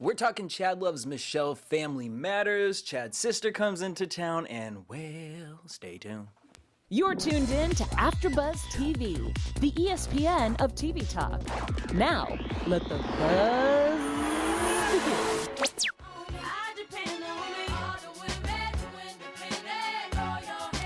We're talking Chad loves Michelle, family matters. Chad's sister comes into town, and well, stay tuned. You're tuned in to AfterBuzz TV, the ESPN of TV talk. Now, let the buzz begin.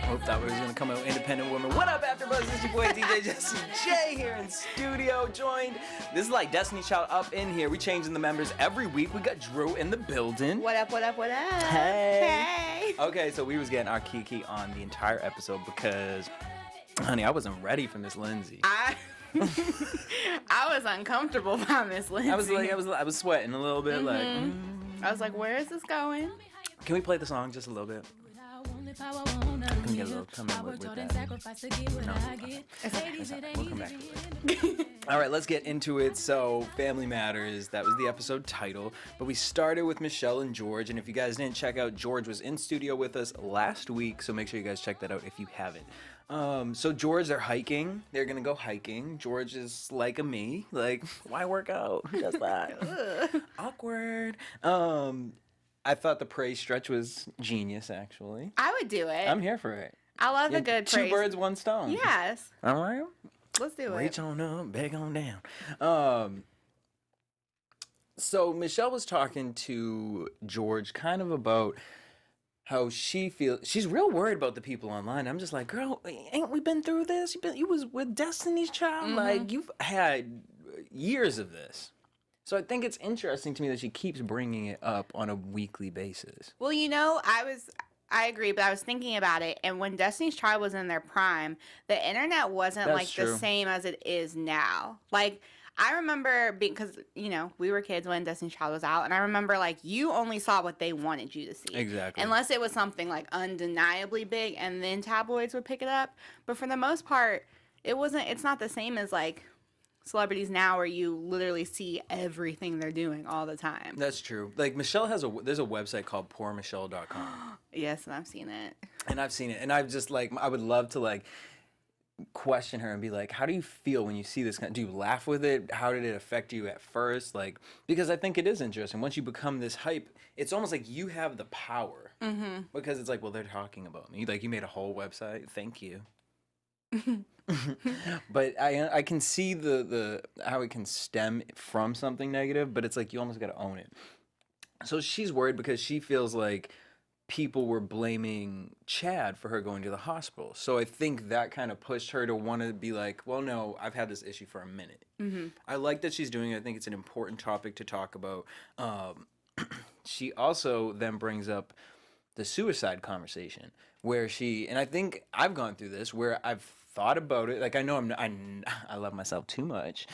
I thought we was gonna come out with independent woman. What up, AfterBuzz? It's your boy DJ Jesse J here in studio, joined. This is like Destiny Child up in here. We changing the members every week. We got Drew in the building. What up, what up, what up? Hey. Okay, so we was getting our kiki on the entire episode because, honey, I wasn't ready for Miss Lindsay. I was uncomfortable by Miss Lindsay. I was sweating a little bit, I was like, where is this going? Can we play the song just a little bit? Can we get a little come in with that? No. We'll come back to it. All right, let's get into it. So, Family Matters, that was the episode title. But we started with Michelle and George. And if you guys didn't check out, George was in studio with us last week. So make sure you guys check that out if you haven't. So George, they're hiking. They're going to go hiking. George is like a me. Like, why work out? Just that. Awkward. I thought the praise stretch was genius, actually. I would do it. I'm here for it. I love a good praise. 2 birds, 1 stone. Yes. All right. Let's do it. Reach on up, beg on down. So Michelle was talking to George kind of about how she feels. She's real worried about the people online. I'm just like, girl, ain't we been through this? You was with Destiny's Child. Mm-hmm. Like, you've had years of this. So I think it's interesting to me that she keeps bringing it up on a weekly basis. Well, you know, I agree, but I was thinking about it, and when Destiny's Child was in their prime, the internet wasn't the same as it is now. Like, I remember because, you know, we were kids when Destiny's Child was out, and I remember, like, you only saw what they wanted you to see. Exactly. Unless it was something, like, undeniably big, and then tabloids would pick it up. But for the most part, it's not the same as, like, celebrities now where you literally see everything they're doing all the time. That's true. Like, Michelle there's a website called poormichelle.com. Yes, and I've seen it. And I've seen it. And I've just, like, I would love to, like, question her and be like, how do you feel when you see this? Do you laugh with it? How did it affect you at first? Like, because I think it is interesting. Once you become this hype, it's almost like you have the power. Mm-hmm. Because it's like, well, they're talking about me. Like, you made a whole website. Thank you. But I can see the how it can stem from something negative, but it's like you almost got to own it. So she's worried because she feels like people were blaming Chad for her going to the hospital. So I think that kind of pushed her to want to be like, well, no, I've had this issue for a minute. Mm-hmm. I like that she's doing it. I think it's an important topic to talk about. She also then brings up the suicide conversation where and I think I've gone through this where I've thought about it. Like, I know I love myself too much,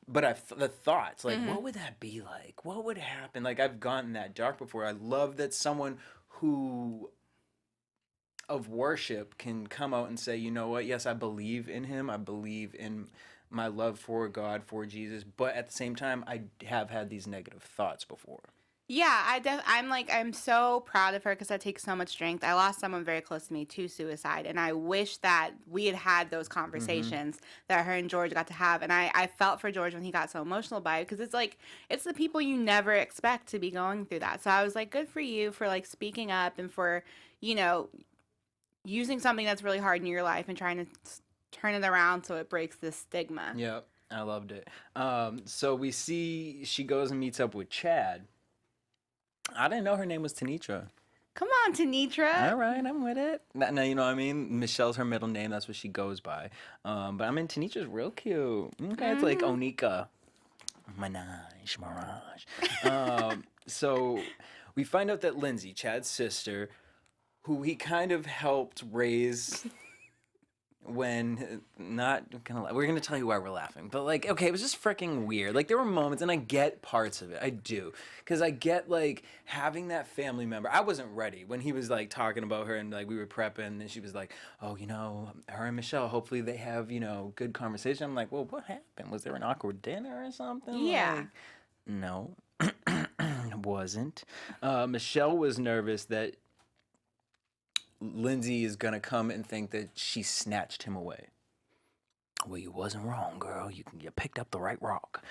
but the thoughts, like, what would that be like? What would happen? Like, I've gotten that dark before. I love that someone who of worship can come out and say, you know what? Yes, I believe in him. I believe in my love for God, for Jesus. But at the same time, I have had these negative thoughts before. Yeah, I'm so proud of her because that takes so much strength. I lost someone very close to me to suicide, and I wish that we had those conversations that her and George got to have. And I felt for George when he got so emotional by it because it's like, it's the people you never expect to be going through that. So I was like, good for you for, like, speaking up and for, you know, using something that's really hard in your life and trying to turn it around so it breaks this stigma. Yep, I loved it. So we see she goes and meets up with Chad. I didn't know her name was Tanitra. Come on, Tanitra. All right, I'm with it. Now, you know what I mean? Michelle's her middle name. That's what she goes by. But I mean, Tanitra's real cute. Okay, it's like Onika. Mirage. So we find out that Lindsay, Chad's sister, who he kind of helped raise when we're gonna tell you why we're laughing, but like, okay, it was just freaking weird. Like, there were moments, and I get parts of it, I do, because I get, like, having that family member. I wasn't ready when he was, like, talking about her, and, like, we were prepping, and she was like, oh, you know, her and Michelle, hopefully they have, you know, good conversation. I'm like, well, what happened? Was there an awkward dinner or something? Yeah. Like, no. Wasn't. Michelle was nervous that Lindsay is gonna come and think that she snatched him away. Well, you wasn't wrong, girl. You picked up the right rock.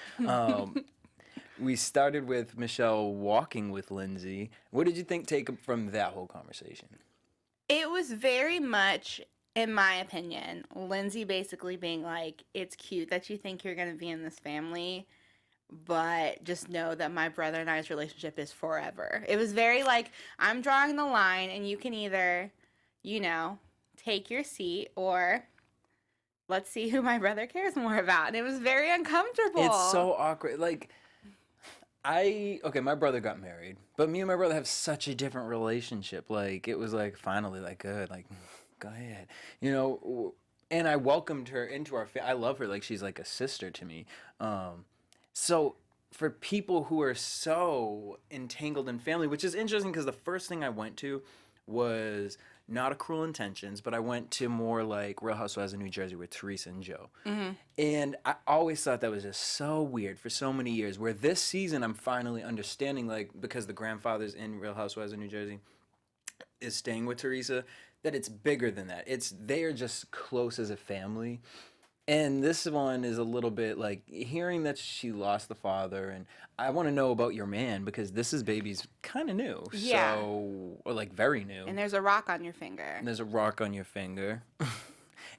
we started with Michelle walking with Lindsay. What did you think take from that whole conversation? It was very much, in my opinion, Lindsay basically being like, it's cute that you think you're going to be in this family, but just know that my brother and I's relationship is forever. It was very like, I'm drawing the line, and you can either, take your seat, or let's see who my brother cares more about. And it was very uncomfortable. It's so awkward. Like, my brother got married, but me and my brother have such a different relationship. Like, it was like, finally, like, good, like, go ahead, and I welcomed her into our I love her. Like, she's like a sister to me. So for people who are so entangled in family, which is interesting because the first thing I went to was not a Cruel Intentions, but I went to more like Real Housewives of New Jersey with Teresa and Joe. Mm-hmm. And I always thought that was just so weird for so many years, where this season I'm finally understanding, like, because the grandfather's in Real Housewives of New Jersey is staying with Teresa, that it's bigger than that. They are just close as a family. And this one is a little bit like hearing that she lost the father, and I want to know about your man because this is baby's kind of new, Yeah. or like very new. And there's a rock on your finger. And there's a rock on your finger,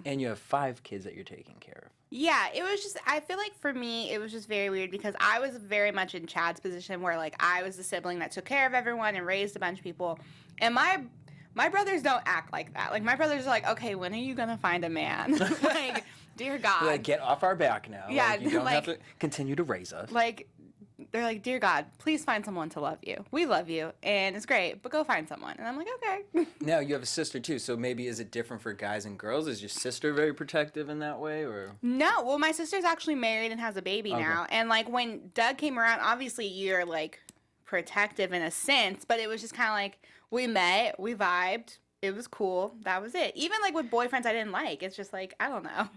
and you have 5 kids that you're taking care of. Yeah, it was just, I feel like for me, it was just very weird because I was very much in Chad's position where, like, I was the sibling that took care of everyone and raised a bunch of people. And my brothers don't act like that. Like, my brothers are like, okay, when are you going to find a man? Like, dear God. Like, get off our back now. Yeah, like, you don't have to continue to raise us. Like, they're like, dear God, please find someone to love you. We love you, and it's great, but go find someone. And I'm like, okay. Now, you have a sister, too, so maybe is it different for guys and girls? Is your sister very protective in that way, or? No, well, my sister's actually married and has a baby now. And, like, when Doug came around, obviously you're, like, protective in a sense, but it was just kind of like, we met, we vibed, it was cool, that was it. Even, like, with boyfriends I didn't like, it's just like, I don't know.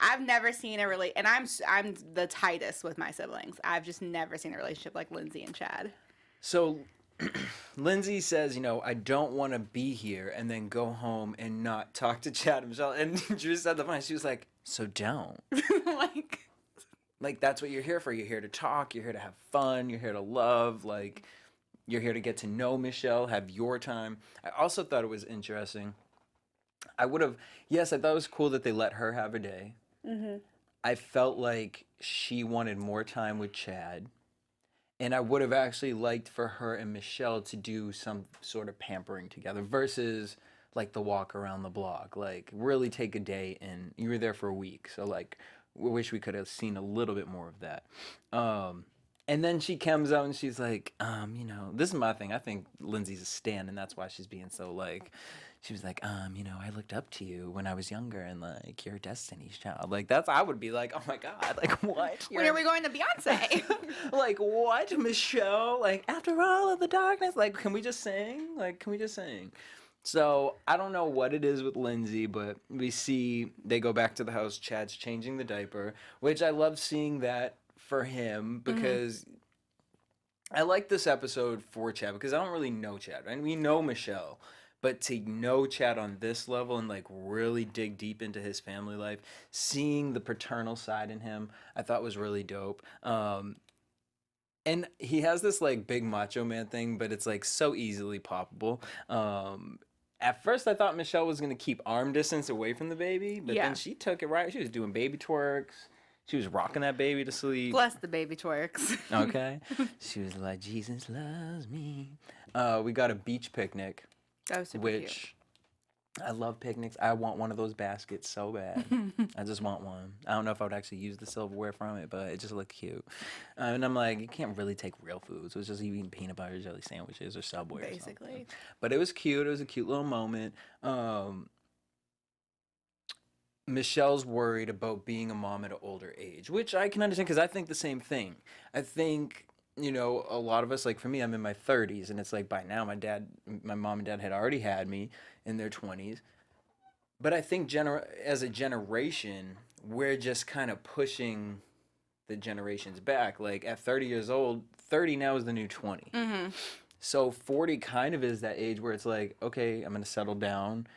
I've never seen and I'm the tightest with my siblings. I've just never seen a relationship like Lindsay and Chad. So Lindsay says, I don't want to be here, and then go home and not talk to Chad and Michelle. And Drew said the fine. She was like, so don't. Like, that's what you're here for. You're here to talk. You're here to have fun. You're here to love. Like, you're here to get to know Michelle, have your time. I also thought it was interesting. I thought it was cool that they let her have a day. Mm-hmm. I felt like she wanted more time with Chad, and I would have actually liked for her and Michelle to do some sort of pampering together versus like the walk around the block. Like, really take a day, and you were there for a week, so like we wish we could have seen a little bit more of that. And then she comes out and she's like, this is my thing. I think Lindsay's a stan, and that's why she's being so like. She was like, I looked up to you when I was younger, and like, you're Destiny's Child. Like, I would be like, oh my God, like, what? When are we going to Beyonce? Like, what, Michelle? Like, after all of the darkness, like, can we just sing? So, I don't know what it is with Lindsay, but we see they go back to the house. Chad's changing the diaper, which I love seeing that for him because I like this episode for Chad because I don't really know Chad. And we know Michelle. But to know Chad on this level and like really dig deep into his family life, seeing the paternal side in him, I thought was really dope. And he has this like big macho man thing, but it's like so easily poppable. At first, I thought Michelle was going to keep arm distance away from the baby, but then she took it right. She was doing baby twerks. She was rocking that baby to sleep. Bless the baby twerks. Okay. She was like, Jesus loves me. We got a beach picnic. That was super cute. I love picnics. I want one of those baskets so bad. I just want one. I don't know if I would actually use the silverware from it, but it just looked cute. And I'm like, you can't really take real food. So it's just eating peanut butter jelly sandwiches or Subway basically. Or something. But it was cute. It was a cute little moment. Michelle's worried about being a mom at an older age, which I can understand because I think the same thing. I think... a lot of us, like for me, I'm in my 30s, and it's like by now my mom and dad had already had me in their 20s. But I think as a generation, we're just kind of pushing the generations back. Like at 30 years old, 30 now is the new 20. Mm-hmm. So 40 kind of is that age where it's like, okay, I'm going to settle down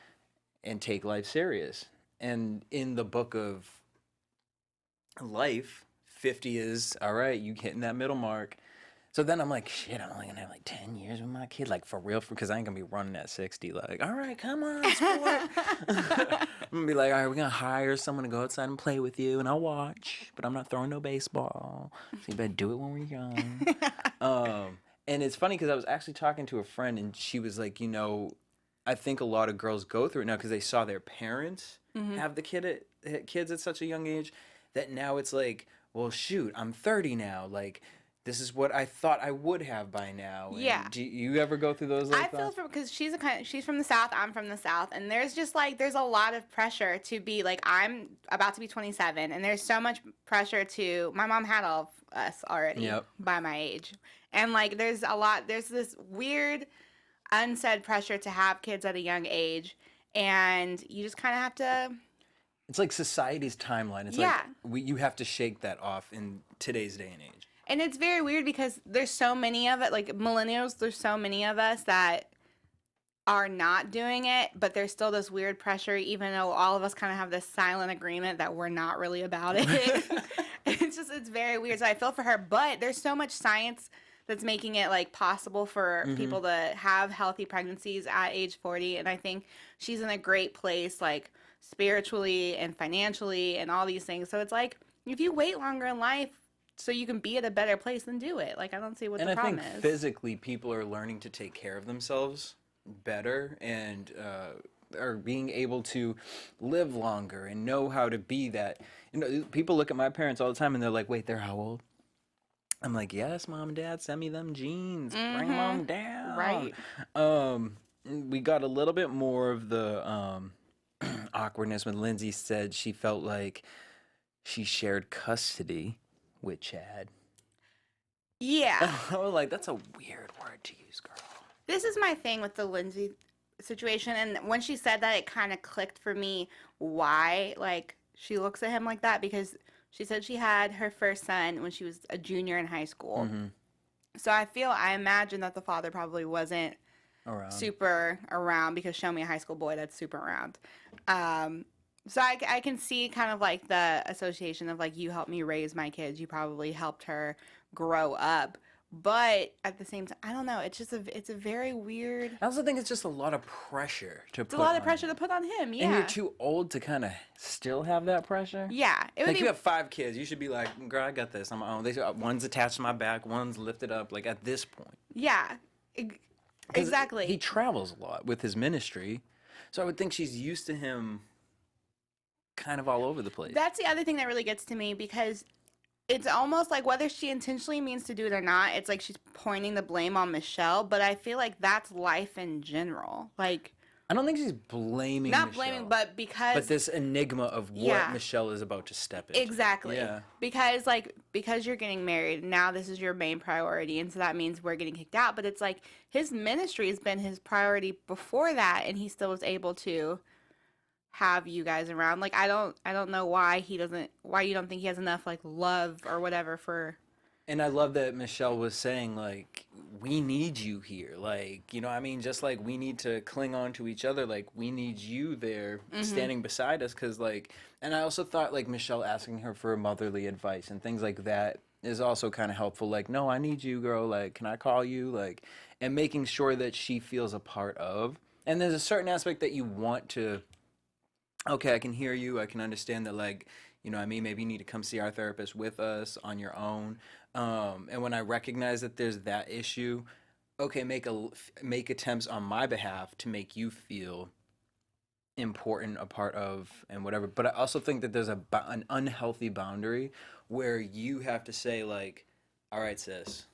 and take life serious. And in the book of life, 50 is, all right, you hitting that middle mark. So then I'm like, shit, I'm only gonna have like 10 years with my kid, like for real, because I ain't gonna be running at 60. Like, all right, come on, sport. I'm gonna be like, all right, we're gonna hire someone to go outside and play with you, and I'll watch, but I'm not throwing no baseball. So you better do it when we're young. And it's funny because I was actually talking to a friend, and she was like, I think a lot of girls go through it now because they saw their parents have the kids at such a young age that now it's like, well, shoot, I'm 30 now, like. This is what I thought I would have by now. And yeah. do you ever go through those? Like I feel because she's from the South, I'm from the South, and there's just like there's a lot of pressure to be like I'm about to be 27, and there's so much pressure to. My mom had all of us already by my age, and like there's this weird unsaid pressure to have kids at a young age, and you just kind of have to. It's like society's timeline. It's like you have to shake that off in today's day and age. And it's very weird because there's so many of it, like millennials, there's so many of us that are not doing it, but there's still this weird pressure, even though all of us kind of have this silent agreement that we're not really about it. It's very weird. So I feel for her, but there's so much science that's making it like possible for people to have healthy pregnancies at age 40. And I think she's in a great place, like spiritually and financially and all these things. So it's like, if you wait longer in life, so you can be at a better place, then do it. Like, I don't see what the problem is. And I think physically people are learning to take care of themselves better and are being able to live longer and know how to be that. People look at my parents all the time and they're like, wait, they're how old? I'm like, yes, mom and dad, send me them jeans. Bring mom down. Right. We got a little bit more of the awkwardness when Lindsay said she felt like she shared custody with Chad. Yeah. I was like, that's a weird word to use, girl. This is my thing with the Lindsay situation. And when she said that, it kind of clicked for me why, like, she looks at him like that. Because she said she had her first son when she was a junior in high school. So I imagine that the father probably wasn't super around, because show me a high school boy that's super around. So I can see kind of like the association of like, you helped me raise my kids. You probably helped her grow up. But at the same time, I don't know. It's just it's a very weird. I also think it's just a lot of pressure to put on him. It's a lot of pressure to put on him, yeah. And you're too old to kind of still have that pressure. Yeah. Like, you have 5 kids. You should be like, girl, I got this on my own. One's attached to my back. One's lifted up. Like, at this point. Yeah. Exactly. He travels a lot with his ministry. So I would think she's used to him kind of all over the place. That's the other thing that really gets to me, because it's almost like, whether she intentionally means to do it or not, it's like she's pointing the blame on Michelle, but I feel like that's life in general. Like, I don't think she's blaming Michelle. Not blaming, but because... But this enigma of what Michelle is about to step into. Exactly. Yeah. Because you're getting married, now this is your main priority, and so that means we're getting kicked out. But it's like, his ministry has been his priority before that, and he still was able to have you guys around. Like, I don't know why you don't think he has enough, like, love or whatever for... And I love that Michelle was saying, like, we need you here. Like, I mean, just like we need to cling on to each other. Like, we need you there standing beside us. Because, like, and I also thought, like, Michelle asking her for motherly advice and things like that is also kind of helpful. Like, no, I need you, girl. Like, can I call you? Like, and making sure that she feels a part of. And there's a certain aspect that you want to, okay, I can hear you. I can understand that, like, I mean, maybe you need to come see our therapist with us on your own. And when I recognize that there's that issue, okay, make attempts on my behalf to make you feel important, a part of, and whatever. But I also think that there's an unhealthy boundary where you have to say, like, all right, sis,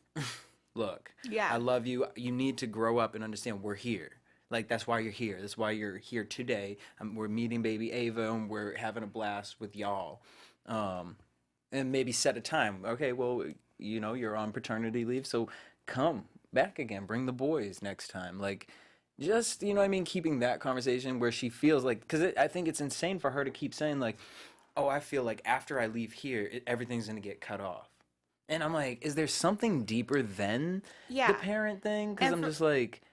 look, I love you. You need to grow up and understand we're here. Like, that's why you're here. That's why you're here today. We're meeting baby Ava, and we're having a blast with y'all. And maybe set a time. Okay, well, you're on paternity leave, so come back again. Bring the boys next time. Like, just, keeping that conversation where she feels like... Because I think it's insane for her to keep saying, like, oh, I feel like after I leave here, everything's going to get cut off. And I'm like, is there something deeper than the parent thing? Because I'm just like...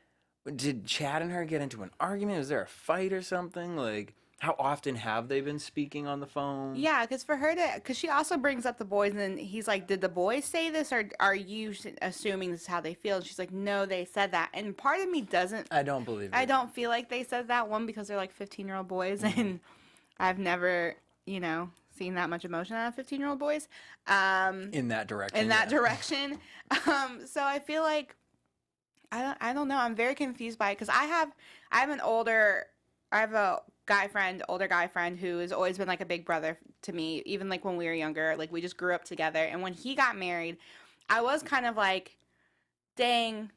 Did Chad and her get into an argument? Was there a fight or something? Like, How often have they been speaking on the phone? Yeah, because for her to, because she also brings up the boys, and then he's like, "Did the boys say this, or are you assuming this is how they feel?" And she's like, "No, they said that." And part of me doesn't. I don't believe it. I don't feel like they said that one because they're like 15-year-old boys, and I've never, seen that much emotion out of 15-year-old boys. In that direction. In that direction. So I feel like I don't know. I'm very confused by it because I have a older guy friend who has always been like a big brother to me, even like when we were younger. Like we just grew up together. And when he got married, I was kind of like, dang,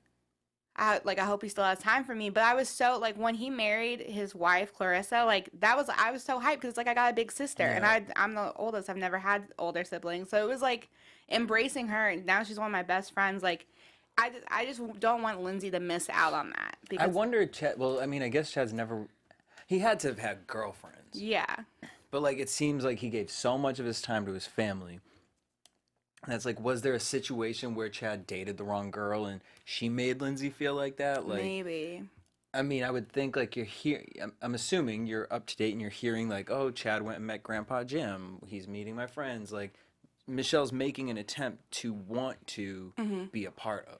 I hope he still has time for me. But I was so like when he married his wife Clarissa, like I was so hyped because like I got a big sister and I'm the oldest. I've never had older siblings, so it was like embracing her. And now she's one of my best friends. Like I just don't want Lindsay to miss out on that. Because, I wonder, Chad. Well, I mean, I guess Chad's never. He had to have had girlfriends. Yeah. But like, it seems like he gave so much of his time to his family. And it's like, was there a situation where Chad dated the wrong girl and she made Lindsay feel like that? Like, maybe. I mean, I would think like I'm assuming you're up to date and you're hearing like, oh, Chad went and met Grandpa Jim. He's meeting my friends. Like, Michelle's making an attempt to want to be a part of.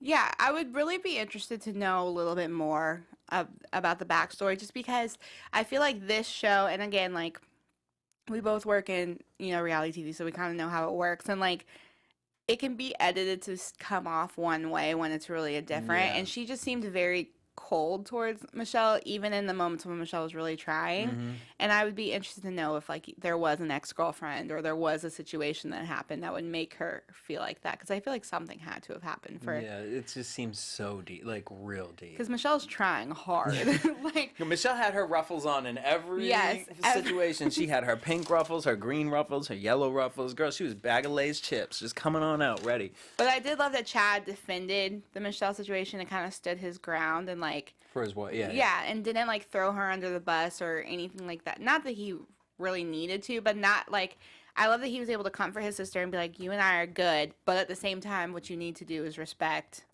Yeah, I would really be interested to know a little bit more about the backstory, just because I feel like this show, and again, like, we both work in, reality TV, so we kind of know how it works, and, like, it can be edited to come off one way when it's really a different, Yeah. and she just seemed very cold towards Michelle, even in the moments when Michelle was really trying. And I would be interested to know if like there was an ex-girlfriend or there was a situation that happened that would make her feel like that, because I feel like something had to have happened for Yeah, it just seems so deep, like real deep. because Michelle's trying hard. Like Michelle had her ruffles on in every situation. She had her pink ruffles, her green ruffles, her yellow ruffles. Girl, she was bag of Lay's chips, just coming on out, ready. But I did love that Chad defended the Michelle situation and kind of stood his ground and like For his wife, yeah. Yeah, and didn't like throw her under the bus or anything like that. Not that he really needed to, but not like I love that he was able to comfort his sister and be like, "You and I are good," but at the same time, what you need to do is respect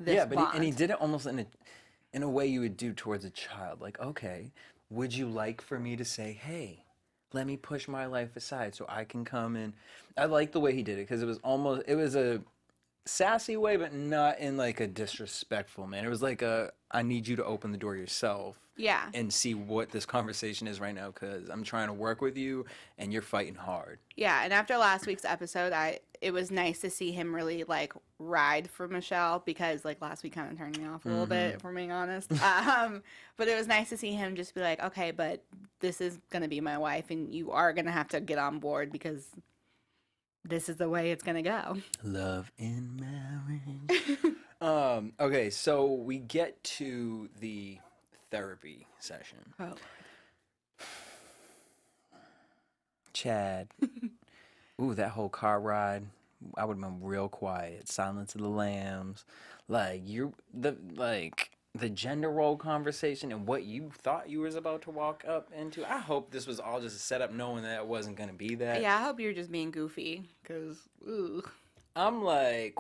this Yeah, but bond. he did it almost in a way you would do towards a child. Like, okay, would you like for me to say, hey, let me push my life aside so I can come in? I like the way he did it because it was a sassy way, but not in like a disrespectful manner. It was like I need you to open the door yourself. Yeah. And see what this conversation is right now because I'm trying to work with you and you're fighting hard. Yeah, and after last week's episode, it was nice to see him really like ride for Michelle because like last week kind of turned me off a little bit, if we're being honest. But it was nice to see him just be like, okay, but this is gonna be my wife, and you are gonna have to get on board because this is the way it's gonna go. Love in marriage. Okay, so we get to the therapy session. Oh. Chad. Ooh, that whole car ride. I would have been real quiet. Silence of the Lambs. Like the gender role conversation and what you thought you was about to walk up into. I hope this was all just a setup knowing that it wasn't going to be that. Yeah, I hope you're just being goofy, because, ooh. I'm like,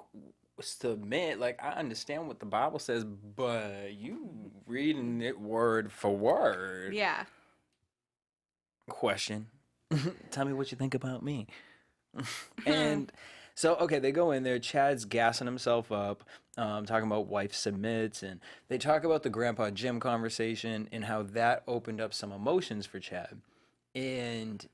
submit. Like, I understand what the Bible says, but you reading it word for word. Yeah. Question. Tell me what you think about me. And so, okay, they go in there. Chad's gassing himself up, talking about wife submits, and they talk about the Grandpa Jim conversation and how that opened up some emotions for Chad. And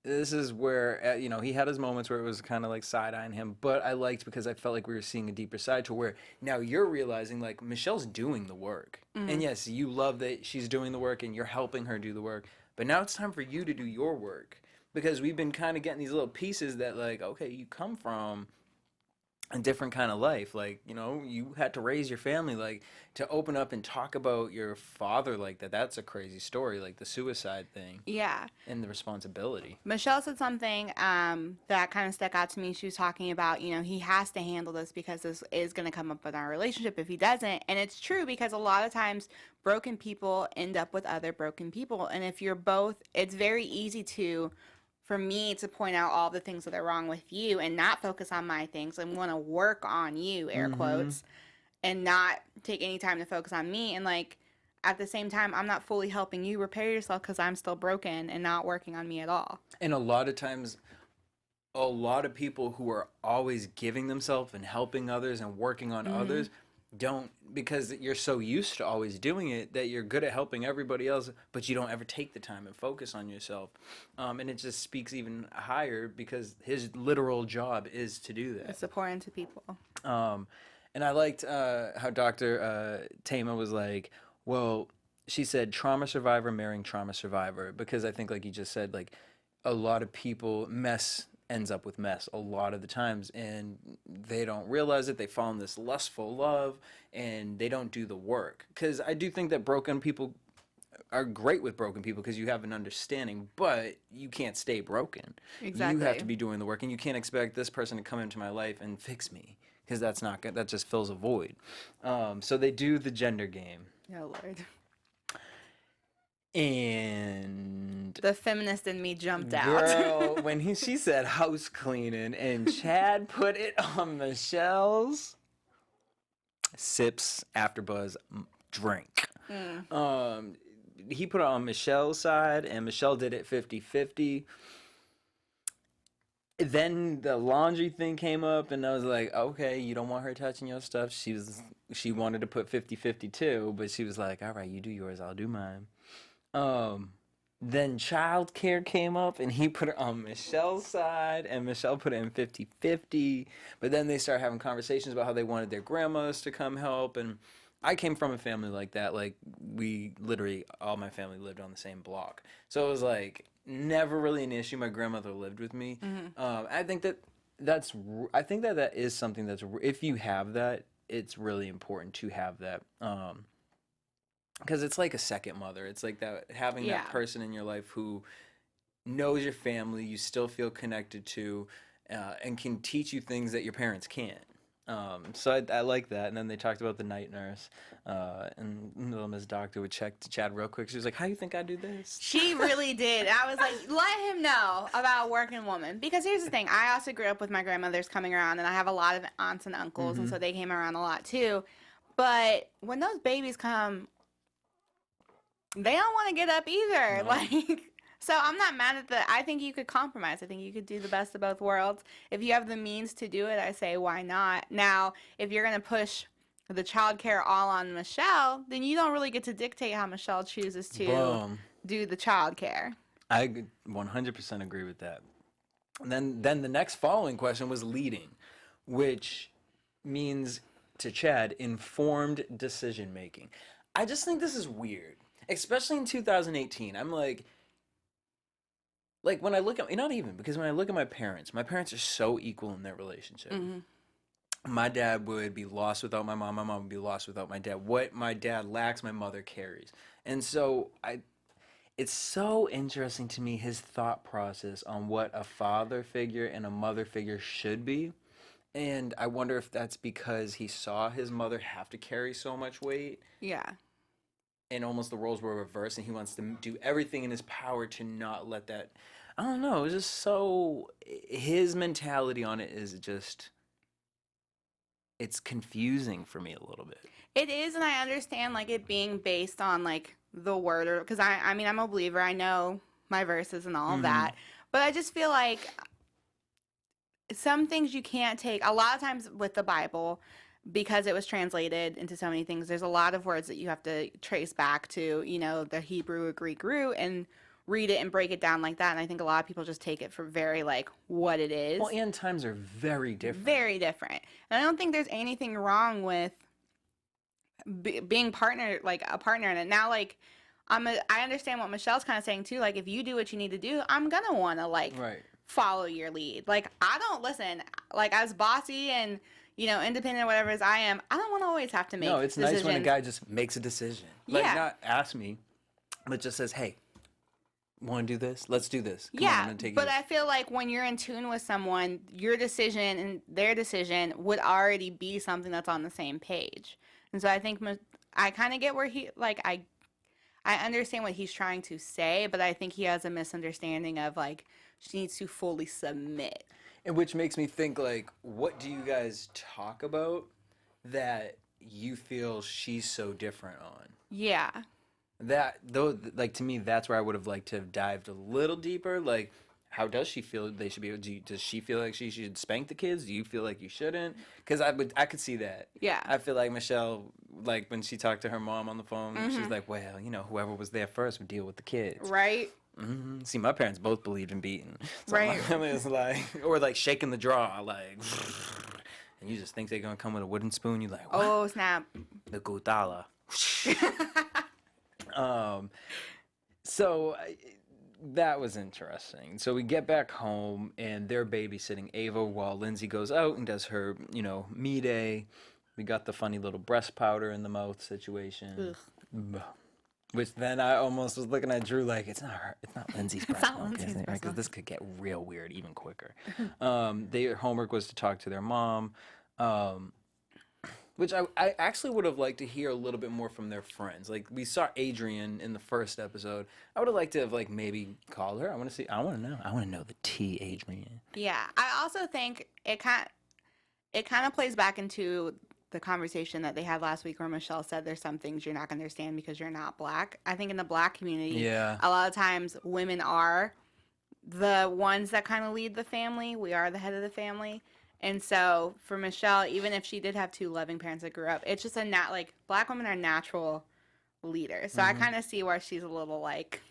this is where, he had his moments where it was kind of like side-eyeing him, but I liked because I felt like we were seeing a deeper side to where now you're realizing, like, Michelle's doing the work. And yes, you love that she's doing the work and you're helping her do the work, but now it's time for you to do your work. Because we've been kind of getting these little pieces that, like, okay, you come from a different kind of life. Like, you had to raise your family. Like, to open up and talk about your father like that, that's a crazy story. Like, the suicide thing. Yeah. And the responsibility. Michelle said something that kind of stuck out to me. She was talking about, he has to handle this because this is going to come up in our relationship if he doesn't. And it's true because a lot of times broken people end up with other broken people. And if you're both, it's very easy for me to point out all the things that are wrong with you and not focus on my things and want to work on you, air quotes, and not take any time to focus on me. And like, at the same time, I'm not fully helping you repair yourself because I'm still broken and not working on me at all. And a lot of times, a lot of people who are always giving themselves and helping others and working on others don't, because you're so used to always doing it that you're good at helping everybody else, but you don't ever take the time and focus on yourself. And it just speaks even higher because his literal job is to do that. It's important to people. And I liked how Dr. Tama was like, well, she said trauma survivor marrying trauma survivor, because I think, like you just said, like a lot of people, mess ends up with mess a lot of the times, and they don't realize it. They fall in this lustful love and they don't do the work. Because I do think that broken people are great with broken people because you have an understanding, but you can't stay broken. Exactly. You have to be doing the work, and you can't expect this person to come into my life and fix me, because that's not good. That just fills a void. So they do the gender game. Oh, Lord. And The feminist in me jumped out. girl, when she said house cleaning and Chad put it on Michelle's sips AfterBuzz drink. He put it on Michelle's side and Michelle did it 50-50. Then the laundry thing came up and I was like, okay, you don't want her touching your stuff. She wanted to put 50-50 too, but she was like, all right, you do yours, I'll do mine. Then childcare came up and he put it on Michelle's side and Michelle put it in 50-50. But then they started having conversations about how they wanted their grandmas to come help. And I came from a family like that. Like, we literally, all my family lived on the same block. So it was like never really an issue. My grandmother lived with me. I think that that is something that's, if you have that, it's really important to have that. Because it's like a second mother. It's like that, having that person in your life who knows your family, you still feel connected to, and can teach you things that your parents can't. So I like that. And then they talked about the night nurse, and little Miss Doctor would check to Chad real quick. She was like, how do you think I do this? She really did. I was like, let him know about working woman. Because here's the thing. I also grew up with my grandmothers coming around, and I have a lot of aunts and uncles, and so they came around a lot too. But when those babies come, they don't want to get up either. No. Like, so I'm not mad at I think you could compromise. I think you could do the best of both worlds. If you have the means to do it, I say, why not? Now, if you're going to push the childcare all on Michelle, then you don't really get to dictate how Michelle chooses to do the childcare. I 100% agree with that. And then the next following question was leading, which means, to Chad, informed decision making. I just think this is weird. Especially in 2018, I'm like when I look at, not even, because when I look at my parents are so equal in their relationship. My dad would be lost without my mom would be lost without my dad. What my dad lacks, my mother carries. And so it's so interesting to me, his thought process on what a father figure and a mother figure should be. And I wonder if that's because he saw his mother have to carry so much weight. Yeah. And almost the roles were reversed, and he wants to do everything in his power to not let that. I don't know. It's just so. His mentality on it is just. It's confusing for me a little bit. It is, and I understand like it being based on like the word, or because I mean I'm a believer. I know my verses and all of that, but I just feel like some things you can't take. A lot of times with the Bible, because it was translated into so many things, there's a lot of words that you have to trace back to, the Hebrew or Greek root and read it and break it down like that. And I think a lot of people just take it for very like what it is. Well, and times are very different. Very different. And I don't think there's anything wrong with being a partner in it. Now, like, I understand what Michelle's kind of saying too. Like, if you do what you need to do, I'm gonna want to follow your lead. Like, I don't listen. Like, as bossy and independent, whatever as I am, I don't want to always have to make. No, it's decisions. nice when a guy just makes a decision. Like, not ask me, but just says, "Hey, want to do this? Let's do this." Come on, I'm gonna take but this. I feel like when you're in tune with someone, your decision and their decision would already be something that's on the same page. And so I think I kind of get where I understand what he's trying to say, but I think he has a misunderstanding of like she needs to fully submit. And which makes me think, like, what do you guys talk about that you feel she's so different on. Yeah. That though, like to me, that's where I would have liked to have dived a little deeper. Like, how does she feel they should be? Does she feel like she should spank the kids? Do you feel like you shouldn't? Because I could see that. Yeah. I feel like Michelle, like when she talked to her mom on the phone, she's like, well, whoever was there first would deal with the kids. Right. See, my parents both believed in beating. So Right. my family is like, or like shaking the draw, like, and you just think they're gonna come with a wooden spoon. You're like, what? Oh, snap. The gutala. So that was interesting. So we get back home and they're babysitting Ava while Lindsay goes out and does her, me day. We got the funny little breast powder in the mouth situation. Ugh. Which then I almost was looking at Drew like, it's not her, it's not Lindsay's breast milk, is it? Because this could get real weird even quicker. Their homework was to talk to their mom. Which I actually would have liked to hear a little bit more from their friends. Like, we saw Adrian in the first episode. I would have liked to have, like, maybe called her. I want to know. I want to know the tea, Adrian. Yeah. I also think it kind of plays back into the conversation that they had last week where Michelle said there's some things you're not going to understand because you're not Black. I think in the Black community, a lot of times women are the ones that kind of lead the family. We are the head of the family. And so for Michelle, even if she did have two loving parents that grew up, it's just Black women are natural leaders. So I kind of see where she's a little like,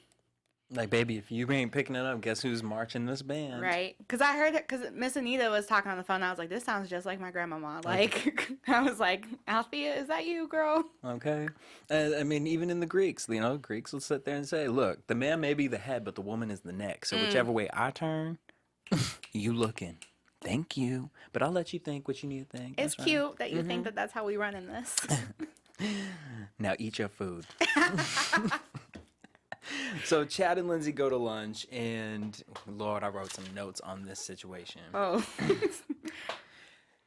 baby, if you ain't picking it up, guess who's marching this band? right? Because I heard it, because Miss Anita was talking on the phone. And I was like, this sounds just like my grandmama. Like, I was like, Althea, is that you, girl? Okay. I mean, even in the Greeks, Greeks will sit there and say, look, the man may be the head, but the woman is the neck. So whichever way I turn, you looking. Thank you. But I'll let you think what you need to think. It's cute that you think that that's how we run in this. Now eat your food. So Chad and Lindsay go to lunch, and Lord, I wrote some notes on this situation. Oh.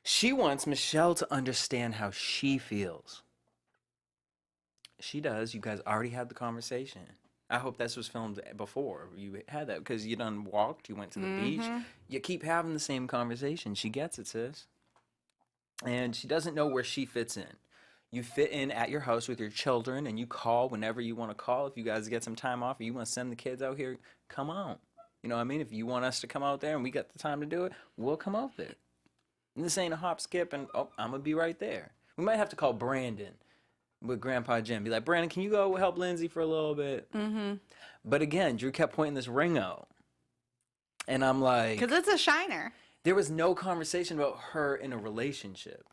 She wants Michelle to understand how she feels. She does. You guys already had the conversation. I hope this was filmed before you had that, because you done walked, you went to the beach. You keep having the same conversation. She gets it, sis. And she doesn't know where she fits in. You fit in at your house with your children, and you call whenever you want to call. If you guys get some time off or you want to send the kids out here, come on. You know what I mean? If you want us to come out there and we got the time to do it, we'll come out there. And this ain't a hop, skip, and I'm going to be right there. We might have to call Brandon with Grandpa Jim. Be like, Brandon, can you go help Lindsay for a little bit? But again, Drew kept pointing this ring out. And I'm like... Because it's a shiner. There was no conversation about her in a relationship.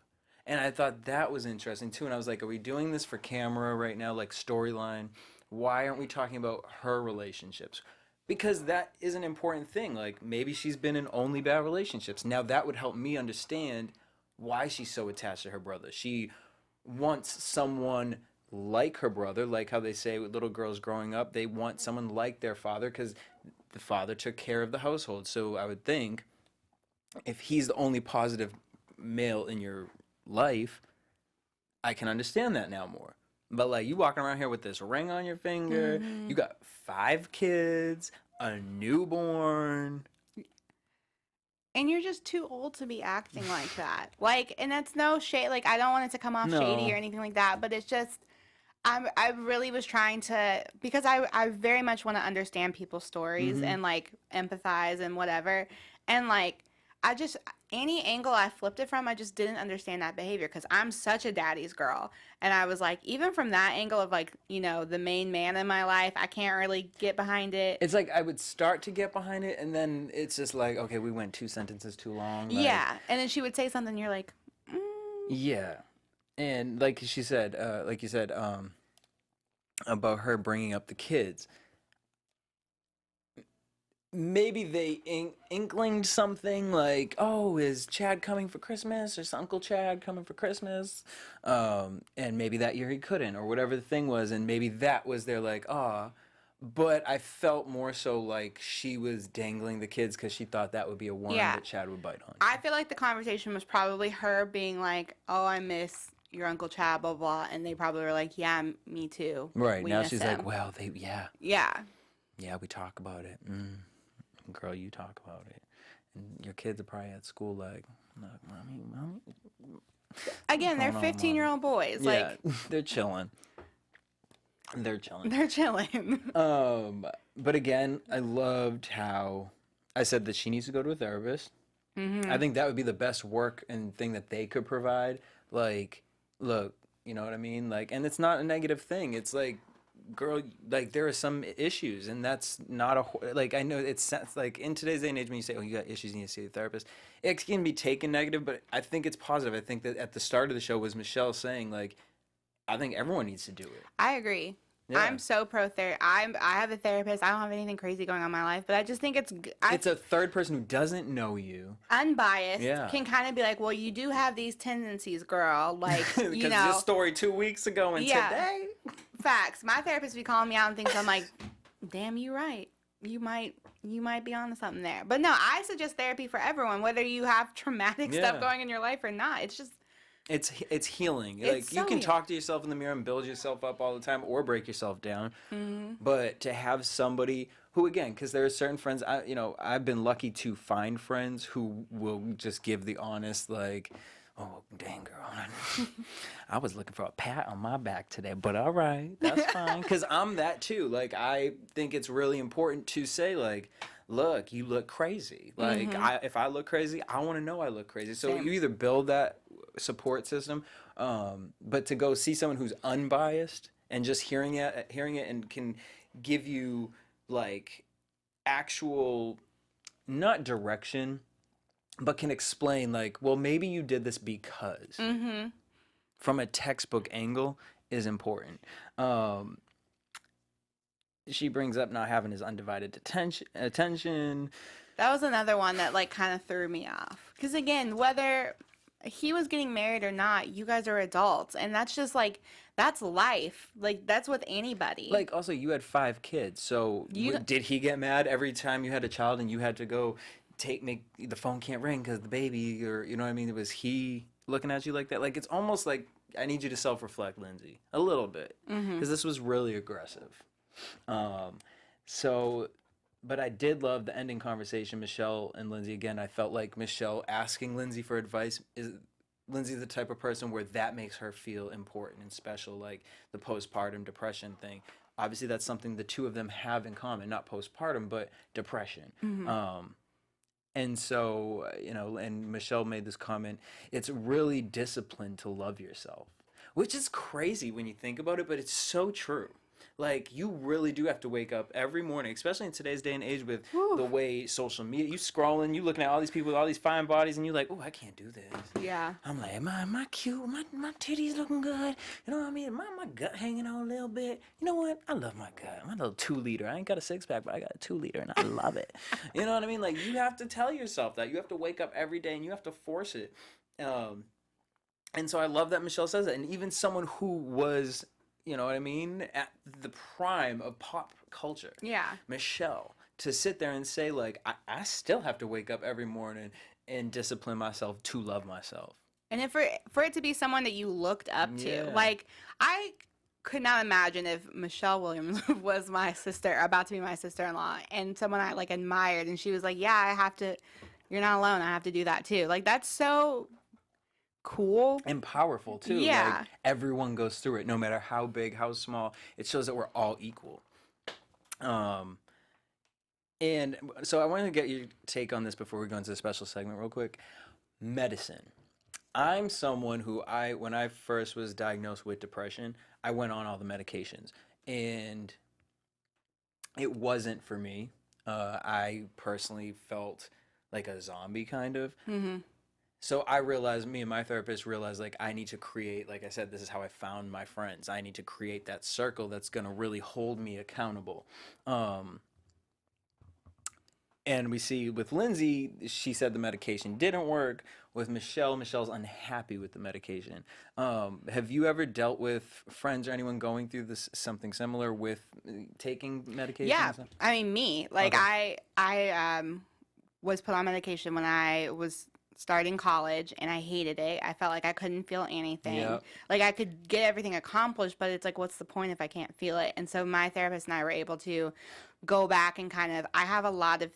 And I thought that was interesting, too. And I was like, are we doing this for camera right now, like storyline? Why aren't we talking about her relationships? Because that is an important thing. Like, maybe she's been in only bad relationships. Now, that would help me understand why she's so attached to her brother. She wants someone like her brother, like how they say with little girls growing up, they want someone like their father because the father took care of the household. So I would think if he's the only positive male in your life, I can understand that now more. But like, you walking around here with this ring on your finger, you got 5 kids, a newborn. And you're just too old to be acting like that. Like, and that's no shade. Like, I don't want it to come off shady or anything like that. But it's just, I really was trying to, because I very much want to understand people's stories and like empathize and whatever. And like, any angle I flipped it from, I just didn't understand that behavior because I'm such a daddy's girl. And I was like, even from that angle of like, the main man in my life, I can't really get behind it. It's like I would start to get behind it, and then it's just like, okay, we went 2 sentences too long. Like, yeah. And then she would say something, you're like, yeah. And like she said, like you said, about her bringing up the kids. Maybe they inklinged something like, oh, is Chad coming for Christmas? Is Uncle Chad coming for Christmas? And maybe that year he couldn't, or whatever the thing was. And maybe that was their like, But I felt more so like she was dangling the kids because she thought that would be a worm that Chad would bite on. I feel like the conversation was probably her being like, oh, I miss your Uncle Chad, blah, blah. And they probably were like, yeah, me too. Right. We Now miss she's him. like, well, yeah. Yeah, we talk about it. Girl, you talk about it. And your kids are probably at school like, look, mommy, Again, they're going on, 15-year-old boys. Yeah, Like, they're chilling. They're chilling. they're chilling. But again, I loved how I said that she needs to go to a therapist. I think that would be the best work and thing that they could provide. Like, look, you know what I mean? Like, and it's not a negative thing. It's like, girl, like there are some issues, and that's not like, I know it's like in today's day and age when you say, oh, you got issues, you need to see a therapist, it can be taken negative, but I think it's positive. I think that at the start of the show was Michelle saying, like, I think everyone needs to do it. I agree. Yeah. I'm so pro therapy. I have a therapist. I don't have anything crazy going on in my life, but I just think It's a third person who doesn't know you. Unbiased. Yeah. Can kind of be like, well, you do have these tendencies, girl. Like, Because you know. this story 2 weeks ago and today. Facts. My therapist be calling me out and things. I'm like, damn, you right. You might be onto something there. But no, I suggest therapy for everyone, whether you have traumatic stuff going in your life or not. It's just. It's healing. It's Like, so you can healing. talk to yourself in the mirror and build yourself up all the time or break yourself down. But to have somebody who, again, because there are certain friends, I've been lucky to find friends who will just give the honest, like, oh, dang, girl, I was looking for a pat on my back today, but all right, that's fine. Because I'm that too. Like, I think it's really important to say, like, look, you look crazy. Like, if I look crazy, I want to know I look crazy. So Same. you either build that support system, but to go see someone who's unbiased and just hearing it and can give you, like, actual, not direction, but can explain, like, well, maybe you did this because from a textbook angle is important. She brings up not having his undivided attention. That was another one that, like, kind of threw me off. Because, again, whether he was getting married or not, you guys are adults. And that's just, like, that's life. Like, that's with anybody. Like, also, you had 5 kids. So did he get mad every time you had a child and you had to go make the phone can't ring because the baby, or, you know what I mean? Was he looking at you like that? Like, it's almost like I need you to self-reflect, Lindsay, a little bit. Because this was really aggressive. But I did love the ending conversation, Michelle and Lindsay. Again, I felt like Michelle asking Lindsay for advice is Lindsay the type of person where that makes her feel important and special, like the postpartum depression thing. Obviously, that's something the two of them have in common, not postpartum, but depression. And so, and Michelle made this comment, it's really disciplined to love yourself, which is crazy when you think about it, but it's so true. Like, you really do have to wake up every morning, especially in today's day and age with the way social media, you scrolling, you looking at all these people with all these fine bodies, and you're like, oh, I can't do this. Yeah. I'm like, am I cute? My titties looking good? You know what I mean? My gut hanging on a little bit. You know what? I love my gut. My little 2-liter. I ain't got a 6-pack, but I got a 2-liter, and I love it. You know what I mean? Like, you have to tell yourself that. You have to wake up every day, and you have to force it. And so I love that Michelle says that. And even someone who was, you know what I mean, at the prime of pop culture. Yeah. Michelle, to sit there and say, like, I still have to wake up every morning and discipline myself to love myself. And for it to be someone that you looked up to. Like, I could not imagine if Michelle Williams was my sister, about to be my sister-in-law, and someone I, like, admired, and she was like, yeah, I have to, you're not alone, I have to do that too. Like, that's so cool and powerful too. Yeah. Like, everyone goes through it, no matter how big, how small. It shows that we're all equal. And so I wanted to get your take on this before we go into the special segment real quick. Medicine. I'm someone who when I first was diagnosed with depression, I went on all the medications, and it wasn't for me. I personally felt like a zombie, kind of. So I realized, me and my therapist realized, like, I need to create, like I said, this is how I found my friends. I need to create that circle that's going to really hold me accountable. And we see with Lindsay, she said the medication didn't work. With Michelle's unhappy with the medication. Have you ever dealt with friends or anyone going through something similar with taking medication? Yeah, I mean, me. Like, okay. I was put on medication when I was starting college, and I hated it. I felt like I couldn't feel anything. Yep. Like, I could get everything accomplished, but it's like, what's the point if I can't feel it? And so my therapist and I were able to go back and kind of, I have a lot of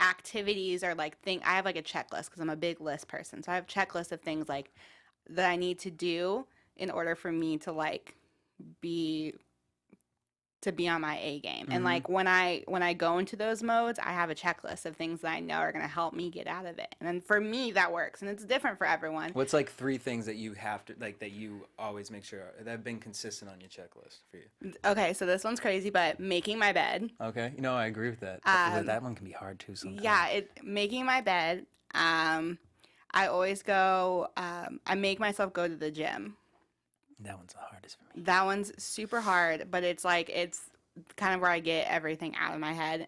activities or like I have like a checklist because I'm a big list person. So I have checklists of things like that I need to do in order for me to like be on my A game. And like when I go into those modes, I have a checklist of things that I know are going to help me get out of it. And then for me that works, and it's different for everyone. What's like 3 things that you have to like that you always make sure that have been consistent on your checklist for you? Okay, so this one's crazy, but making my bed. Okay. You know, I agree with that. That one can be hard too sometimes. Yeah, making my bed. I always go I make myself go to the gym. That one's the hardest for me. That one's super hard, but it's like it's kind of where I get everything out of my head.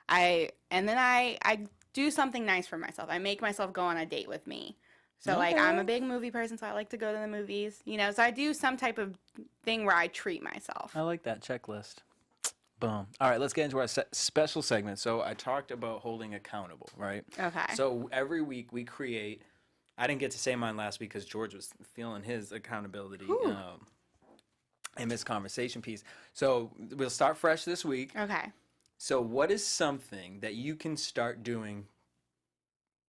And then I do something nice for myself. I make myself go on a date with me. So like I'm a big movie person, so I like to go to the movies, you know. So I do some type of thing where I treat myself. I like that checklist. Boom. All right, let's get into our special segment. So I talked about holding accountable, right? Okay. So every week we create. I didn't get to say mine last week because George was feeling his accountability and his conversation piece. So we'll start fresh this week. Okay. So what is something that you can start doing?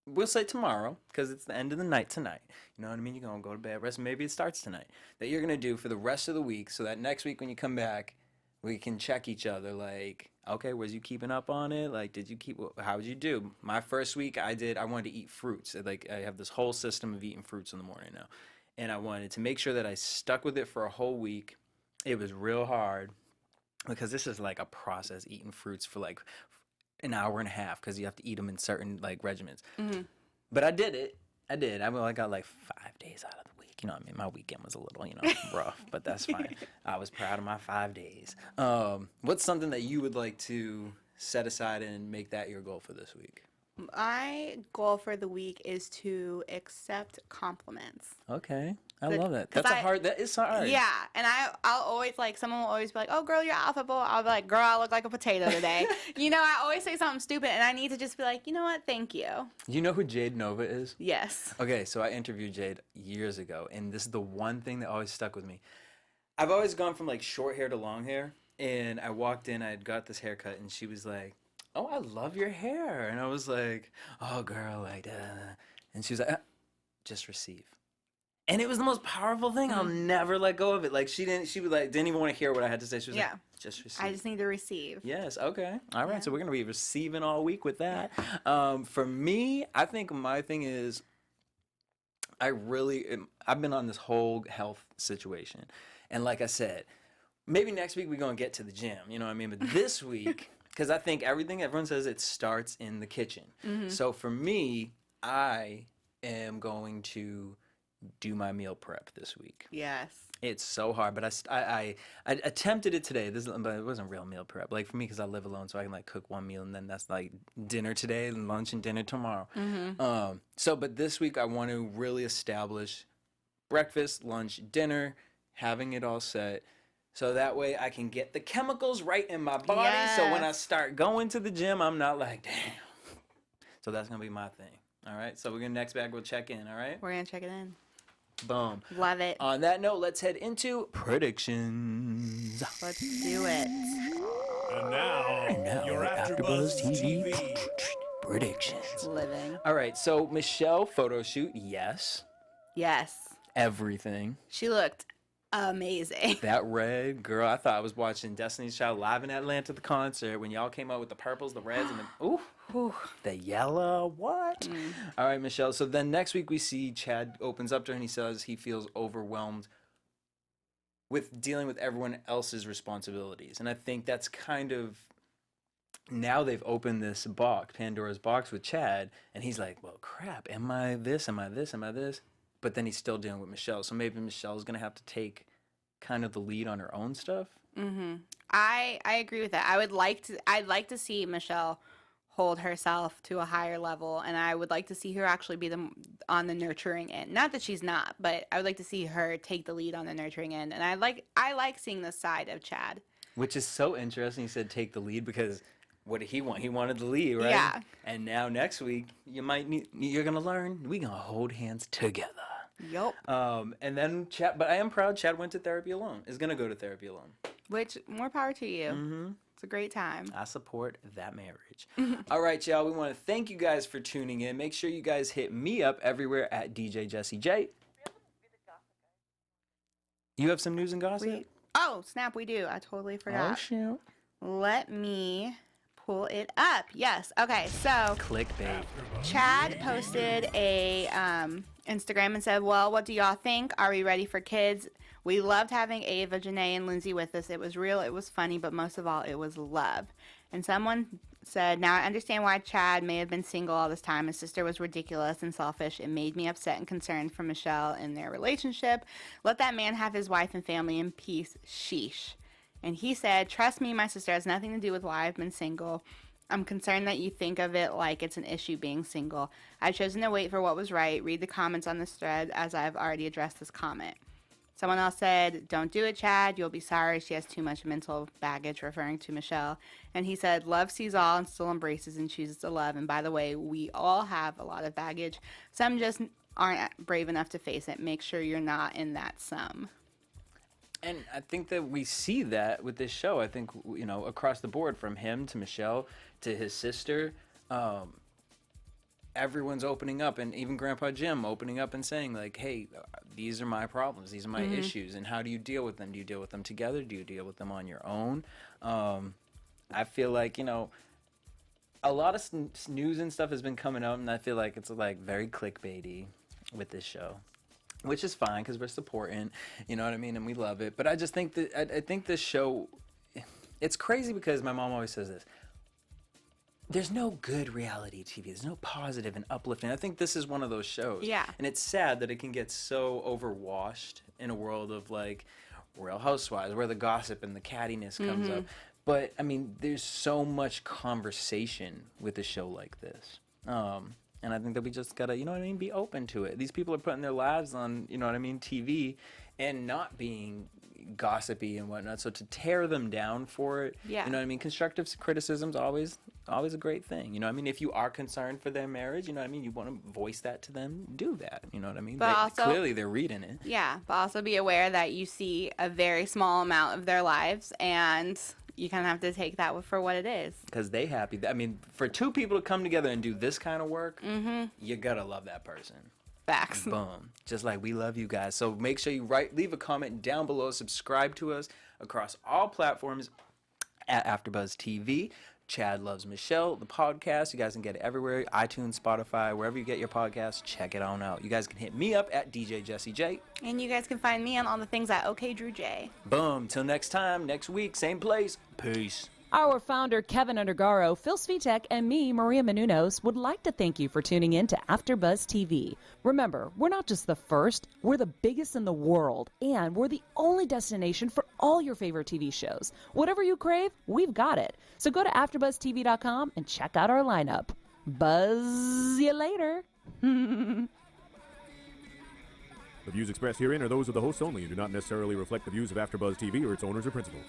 We'll say tomorrow because it's the end of the night tonight. You know what I mean? You're going to go to bed, rest. Maybe it starts tonight. That you're going to do for the rest of the week so that next week when you come back, we can check each other like, okay, was you keeping up on it? Like, how would you do? My first week I wanted to eat fruits. Like, I have this whole system of eating fruits in the morning now. And I wanted to make sure that I stuck with it for a whole week. It was real hard because this is like a process, eating fruits for like an hour and a half because you have to eat them in certain like regimens. Mm-hmm. But I did it. I got like 5 days out of the week. You know what I mean? My weekend was a little, rough, but that's fine. I was proud of my 5 days. What's something that you would like to set aside and make that your goal for this week? My goal for the week is to accept compliments. Okay. I love that. That is hard. Yeah. And I'll always someone will always be like, oh girl, you're alphabet. I'll be like, girl, I look like a potato today. I always say something stupid and I need to just be like, you know what? Thank you. You know who Jade Nova is? Yes. Okay. So I interviewed Jade years ago and this is the one thing that always stuck with me. I've always gone from like short hair to long hair. And I walked in, I had got this haircut and she was like, oh, I love your hair. And I was like, oh girl, like, and she was like, just receive. And it was the most powerful thing. I'll never let go of it. Like she didn't even want to hear what I had to say. She was like, just receive. I just need to receive. Yes. Okay. All right. Yeah. So we're going to be receiving all week with that. For me, I think my thing is I've been on this whole health situation. And like I said, maybe next week we're going to get to the gym. You know what I mean? But this week, because I think everyone says it starts in the kitchen. Mm-hmm. So for me, I am going to do my meal prep this week. Yes. It's so hard, but I attempted it today. But it wasn't real meal prep. Like for me, because I live alone, so I can like cook one meal and then that's like dinner today and lunch and dinner tomorrow. Mm-hmm. But this week I want to really establish breakfast, lunch, dinner, having it all set. So that way I can get the chemicals right in my body. Yes. So when I start going to the gym, I'm not like, damn. So that's going to be my thing. All right. So we're going to next back. We'll check in. All right. We're going to check it in. Boom. Love it. On that note, let's head into predictions. Let's do it. And now your AfterBuzz TV predictions. Living. All right. So Michelle photo shoot. Yes. Yes. Everything. She looked amazing. That red girl, I thought I was watching Destiny's Child live in Atlanta, the concert, when y'all came out with the purples, the reds, and the yellow. What? All right, Michelle. So then next week we see Chad opens up to her and he says he feels overwhelmed with dealing with everyone else's responsibilities. And I think that's kind of, now they've opened this box, Pandora's box with Chad, and he's like, well, crap, am I this? Am I this? Am I this? But then he's still dealing with Michelle. So maybe Michelle's going to have to take kind of the lead on her own stuff. Mm-hmm. I agree with that. I'd like to see Michelle hold herself to a higher level, and I would like to see her actually be on the nurturing end. Not that she's not, but I would like to see her take the lead on the nurturing end. And I like seeing this side of Chad. Which is so interesting. You said take the lead because what did he want? He wanted the lead, right? Yeah. And now next week you're going to learn we're going to hold hands together. Yup. And then Chad, but I am proud Chad went to therapy alone. Is going to go to therapy alone. Which, more power to you. Mm-hmm. It's a great time. I support that marriage. All right, y'all. We want to thank you guys for tuning in. Make sure you guys hit me up everywhere at DJ Jesse J. You have some news and gossip? Oh, snap, we do. I totally forgot. Oh, shoot. Let me pull it up. Yes. Okay, so Clickbait. Chad posted a Instagram and said, well, what do y'all think? Are we ready for kids? We loved having Ava, Janae, and Lindsay with us. It was real, it was funny, but most of all, it was love. And someone said, now I understand why Chad may have been single all this time. His sister was ridiculous and selfish. It made me upset and concerned for Michelle in their relationship. Let that man have his wife and family in peace. Sheesh. And he said, trust me, my sister has nothing to do with why I've been single. I'm concerned that you think of it like it's an issue being single. I've chosen to wait for what was right. Read the comments on this thread as I've already addressed this comment. Someone else said, don't do it, Chad. You'll be sorry. She has too much mental baggage, referring to Michelle. And he said, love sees all and still embraces and chooses to love. And by the way, we all have a lot of baggage. Some just aren't brave enough to face it. Make sure you're not in that some. And I think that we see that with this show. I think, you know, across the board, from him to Michelle to his sister, everyone's opening up, and even Grandpa Jim opening up and saying, like, hey, these are my problems. These are my issues. And how do you deal with them? Do you deal with them together? Do you deal with them on your own? I feel like, you know, a lot of news and stuff has been coming out, and I feel like it's, like, very clickbaity with this show. Which is fine because we're supporting, you know what I mean, and we love it. But I just think that I think this show, it's crazy because my mom always says this. There's no good reality TV. There's no positive and uplifting. I think this is one of those shows. Yeah. And it's sad that it can get so overwashed in a world of, like, Real Housewives, where the gossip and the cattiness comes up. But I mean, there's so much conversation with a show like this. And I think that we just gotta, you know what I mean, be open to it. These people are putting their lives on, you know what I mean, TV, and not being gossipy and whatnot. So to tear them down for it, you know what I mean, constructive criticism's always a great thing. You know what I mean? If you are concerned for their marriage, you know what I mean, you want to voice that to them, do that. You know what I mean? But also, clearly they're reading it. Yeah, but also be aware that you see a very small amount of their lives, and you kind of have to take that for what it is. Because they happy. I mean, for two people to come together and do this kind of work, you gotta love that person. Facts. Boom. Just like we love you guys. So make sure you leave a comment down below. Subscribe to us across all platforms at AfterBuzz TV. Chad Loves Michelle, the podcast. You guys can get it everywhere. iTunes, Spotify, wherever you get your podcasts. Check it on out. You guys can hit me up at DJ Jesse J. And you guys can find me on all the things at OK Drew J. Boom. Till next time, next week, same place. Peace. Our founder, Kevin Undergaro, Phil Svitek, and me, Maria Menounos, would like to thank you for tuning in to AfterBuzz TV. Remember, we're not just the first, we're the biggest in the world, and we're the only destination for all your favorite TV shows. Whatever you crave, we've got it. So go to AfterBuzzTV.com and check out our lineup. Buzz you later. The views expressed herein are those of the hosts only and do not necessarily reflect the views of AfterBuzz TV or its owners or principals.